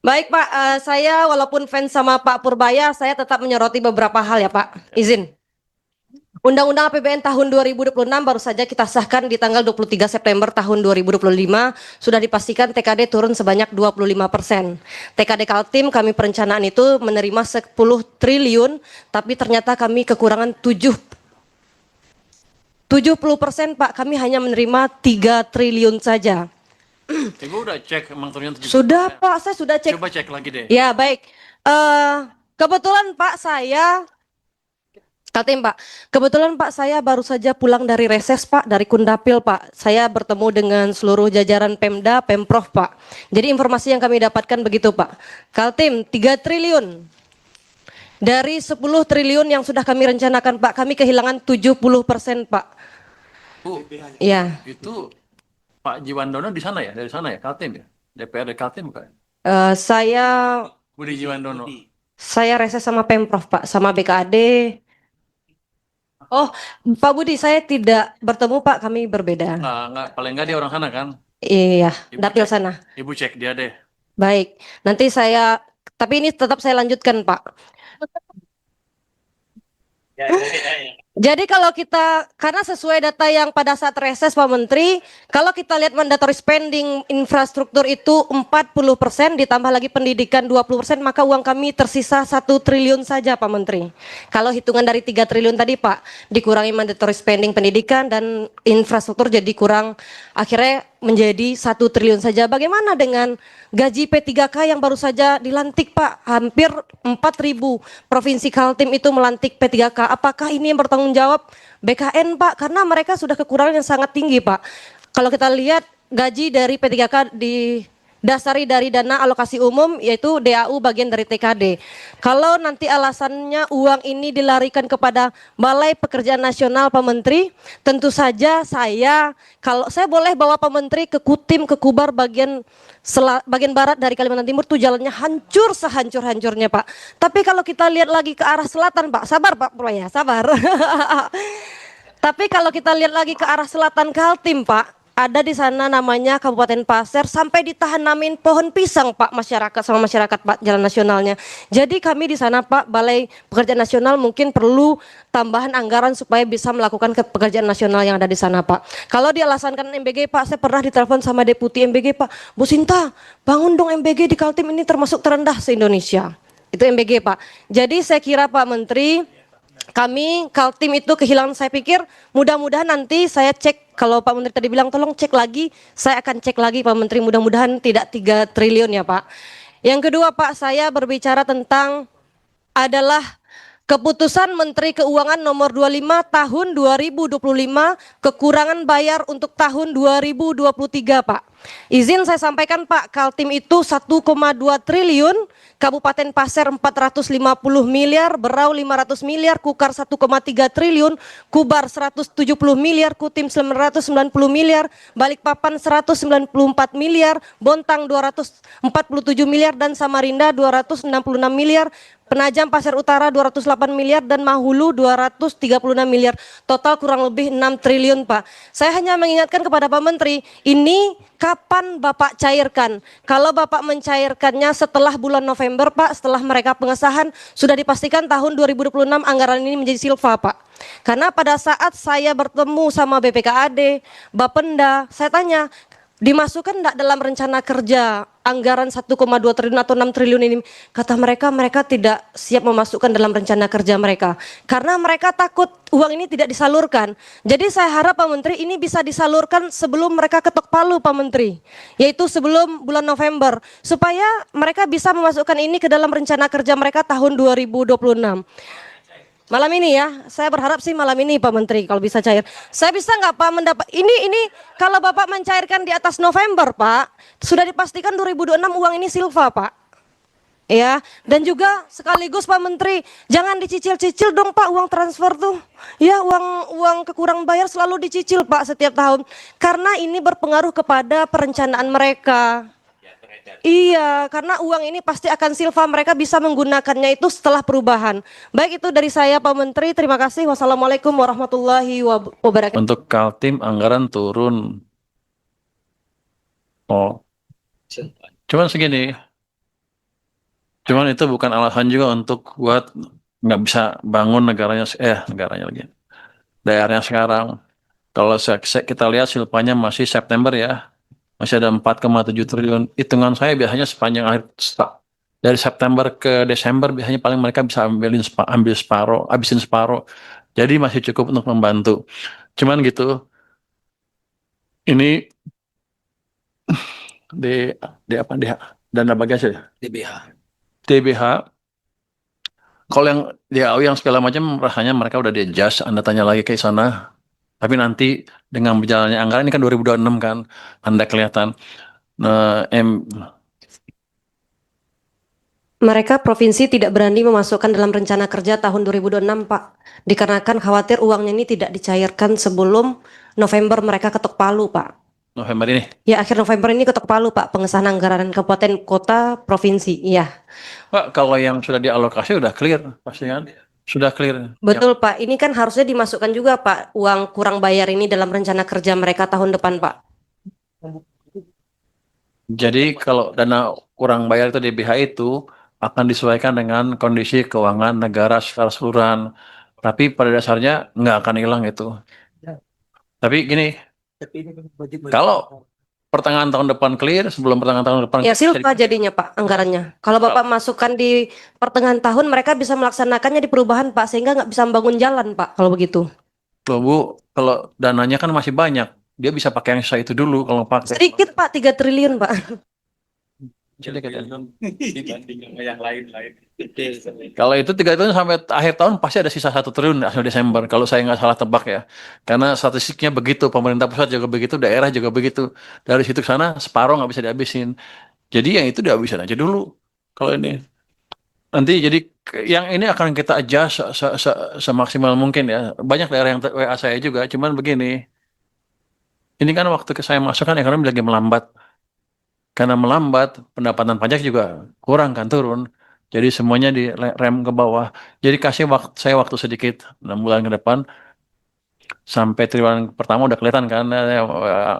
Baik Pak, saya walaupun fans sama Pak Purbaya, saya tetap menyoroti beberapa hal ya Pak. Izin. Undang-Undang APBN tahun 2026 baru saja kita sahkan di tanggal 23 September tahun 2025. Sudah dipastikan TKD turun sebanyak 25%. TKD Kaltim kami perencanaan itu menerima 10 triliun, tapi ternyata kami kekurangan 70% Pak. Kami hanya menerima 3 triliun saja. Ibu udah cek emang ternyata 70%. Sudah Pak, saya sudah cek. Coba cek lagi deh. Ya baik. Kebetulan Pak saya Kaltim Pak, kebetulan Pak saya baru saja pulang dari reses Pak, dari Kundapil Pak. Saya bertemu dengan seluruh jajaran Pemda, Pemprov Pak. Jadi informasi yang kami dapatkan begitu Pak. Kaltim 3 triliun. Dari 10 triliun yang sudah kami rencanakan Pak, kami kehilangan 70% Pak. Bu, Ya, itu Pak Jiwandono di sana ya? Dari sana ya? Kaltim ya? DPRD Kaltim bukan? saya Budi Jiwandono. reses sama Pemprov Pak, sama BKAD. Oh, Pak Budi, saya tidak bertemu Pak, kami berbeda. Paling nggak dia orang sana kan? Iya, Ibu dapil cek. sana. Ibu cek dia deh. Baik, nanti tapi ini tetap saya lanjutkan Pak. Jadi kalau karena sesuai data yang pada saat reses Pak Menteri, kalau kita lihat mandatory spending infrastruktur itu 40% ditambah lagi pendidikan 20%, maka uang kami tersisa 1 triliun saja Pak Menteri. Kalau hitungan dari 3 triliun tadi Pak, dikurangi mandatory spending pendidikan dan infrastruktur jadi kurang, akhirnya menjadi 1 triliun saja. Bagaimana dengan gaji P3K yang baru saja dilantik Pak? Hampir 4.000 provinsi Kaltim itu melantik P3K. Apakah ini yang bertanggung jawab BKN Pak? Karena mereka sudah kekurangan yang sangat tinggi Pak. Kalau kita lihat gaji dari P3K didasari dari dana alokasi umum, yaitu DAU bagian dari TKD. Kalau nanti alasannya uang ini dilarikan kepada Balai Pekerjaan Nasional Pak Menteri, tentu saja kalau saya boleh bawa Pak Menteri ke Kutim, ke Kubar bagian barat dari Kalimantan Timur tuh jalannya hancur sehancur-hancurnya Pak. Tapi kalau kita lihat lagi ke arah selatan Pak, sabar Pak ya, sabar. Tapi kalau kita lihat lagi ke arah selatan Kaltim Pak, ada di sana namanya Kabupaten Pasir, sampai ditanamin pohon pisang Pak masyarakat Pak, jalan nasionalnya. Jadi kami di sana Pak, Balai Pekerjaan Nasional mungkin perlu tambahan anggaran supaya bisa melakukan pekerjaan nasional yang ada di sana Pak. Kalau dialasankan MBG Pak, saya pernah ditelepon sama Deputi MBG Pak, Bu Sinta, bangun dong MBG di Kaltim, ini termasuk terendah se-Indonesia. Itu MBG Pak. Jadi saya kira Pak Menteri, kami Kaltim itu kehilangan, saya pikir mudah-mudahan nanti saya cek, kalau Pak Menteri tadi bilang tolong cek lagi, saya akan cek lagi Pak Menteri, mudah-mudahan tidak 3 triliun ya Pak. Yang kedua Pak, saya berbicara tentang adalah keputusan Menteri Keuangan nomor 25 tahun 2025, kekurangan bayar untuk tahun 2023 Pak. Izin saya sampaikan Pak, Kaltim itu 1,2 triliun, Kabupaten Pasir 450 miliar, Berau 500 miliar, Kukar 1,3 triliun, Kubar 170 miliar, Kutim 990 miliar, Balikpapan 194 miliar, Bontang 247 miliar, dan Samarinda 266 miliar, Penajam Pasir Utara 208 miliar, dan Mahulu 236 miliar. Total kurang lebih 6 triliun Pak. Saya hanya mengingatkan kepada Pak Menteri, ini kapan Bapak cairkan? Kalau Bapak mencairkannya setelah bulan November Pak, setelah mereka pengesahan, sudah dipastikan tahun 2026 anggaran ini menjadi silva Pak. Karena pada saat saya bertemu sama BPKAD, Bapenda, saya tanya, dimasukkan enggak dalam rencana kerja anggaran 1,2 triliun atau 6 triliun ini? Kata mereka tidak siap memasukkan dalam rencana kerja mereka karena mereka takut uang ini tidak disalurkan. Jadi saya harap Pak Menteri ini bisa disalurkan sebelum mereka ketok palu Pak Menteri, yaitu sebelum bulan November, supaya mereka bisa memasukkan ini ke dalam rencana kerja mereka tahun 2026. Malam ini ya, saya berharap sih malam ini Pak Menteri kalau bisa cair. Saya bisa nggak Pak mendapat ini kalau Bapak mencairkan di atas November Pak, sudah dipastikan 2026 uang ini silva Pak. Ya, dan juga sekaligus Pak Menteri, jangan dicicil-cicil dong Pak uang transfer tuh. Ya, uang kekurangan bayar selalu dicicil Pak setiap tahun. Karena ini berpengaruh kepada perencanaan mereka. Iya, karena uang ini pasti akan silva, mereka bisa menggunakannya itu setelah perubahan. Baik, itu dari saya Pak Menteri, terima kasih. Wassalamualaikum warahmatullahi wabarakatuh. Untuk Kaltim anggaran turun. Oh, cuman segini. Cuman itu bukan alasan juga untuk buat nggak bisa bangun negaranya lagi. Daerahnya sekarang. Kalau kita lihat silpanya masih September ya, masih ada 4,7 triliun. Hitungan saya biasanya sepanjang dari September ke Desember biasanya paling mereka bisa ambil separuh, habisin separuh. Jadi masih cukup untuk membantu. Cuman gitu, ini di apa di dana bagasi ya? DBH. TBH. Kalau yang DAU yang segala macam rasanya mereka udah di-adjust, Anda tanya lagi ke sana. Tapi nanti dengan berjalannya anggaran ini kan 2026 kan, Anda kelihatan. Nah, Mereka provinsi tidak berani memasukkan dalam rencana kerja tahun 2026, Pak. Dikarenakan khawatir uangnya ini tidak dicairkan sebelum November mereka ketok palu, Pak. November ini. Ya, akhir November ini ketok palu, Pak, pengesahan anggaran kabupaten, kota, provinsi. Iya. Pak, kalau yang sudah dialokasi udah clear, pasti kan? Sudah clear. Betul, Pak. Ini kan harusnya dimasukkan juga, Pak, uang kurang bayar ini dalam rencana kerja mereka tahun depan, Pak. Jadi kalau dana kurang bayar itu DBH itu akan disesuaikan dengan kondisi keuangan negara secara keseluruhan. Tapi pada dasarnya nggak akan hilang itu. Tapi gini, Tapi ini kan budget kalau pertengahan tahun depan clear, sebelum pertengahan tahun depan Ya, bisa silpa jadinya, Pak, anggarannya. Kalau Bapak masukkan di pertengahan tahun, mereka bisa melaksanakannya di perubahan, Pak, sehingga nggak bisa membangun jalan, Pak, kalau begitu. loh Bu, kalau dananya kan masih banyak, dia bisa pakai yang sisa itu dulu kalau pakai. Sedikit, Pak, 3 triliun, Pak. Jadi katanya. dibanding sama yang lain-lain. Kalau itu 3 tahun sampai akhir tahun pasti ada sisa 1 triliun hasil Desember. Kalau saya nggak salah tebak ya, karena statistiknya begitu, pemerintah pusat juga begitu, daerah juga begitu. Dari situ ke sana separuh nggak bisa dihabisin. Jadi yang itu dihabisin aja dulu. Kalau ini nanti jadi yang ini akan kita adjust semaksimal mungkin ya. Banyak daerah yang WA saya juga, cuman begini. Ini kan waktu saya masuk kan ekonomi lagi melambat. Karena melambat, pendapatan pajak juga kurang kan turun. Jadi semuanya direm ke bawah. Jadi kasih saya waktu sedikit 6 bulan ke depan sampai triwulan pertama udah kelihatan kan,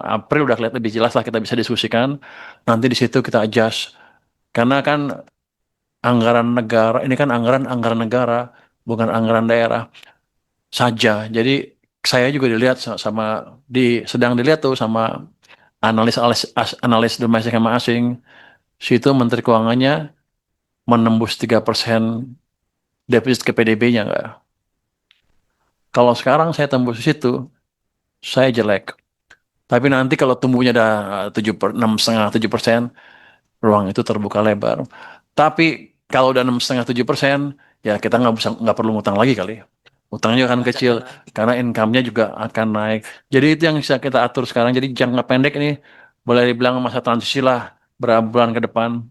April udah kelihatan lebih jelas lah kita bisa diskusikan. Nanti di situ kita adjust. Karena kan anggaran negara ini kan anggaran negara bukan anggaran daerah saja. Jadi saya juga dilihat sedang dilihat tuh sama analis domestik sama asing. Situ Menteri Keuangannya menembus 3% defisit ke PDB-nya nggak. Kalau sekarang saya tembus di situ, saya jelek. Tapi nanti kalau tumbuhnya ada 6,5-7%, ruang itu terbuka lebar. Tapi kalau udah 6,5-7%, ya kita nggak perlu ngutang lagi kali. Utangnya akan kecil karena income-nya juga akan naik. Jadi itu yang bisa kita atur sekarang. Jadi jangka pendek ini boleh dibilang masa transisi lah, berapa bulan ke depan.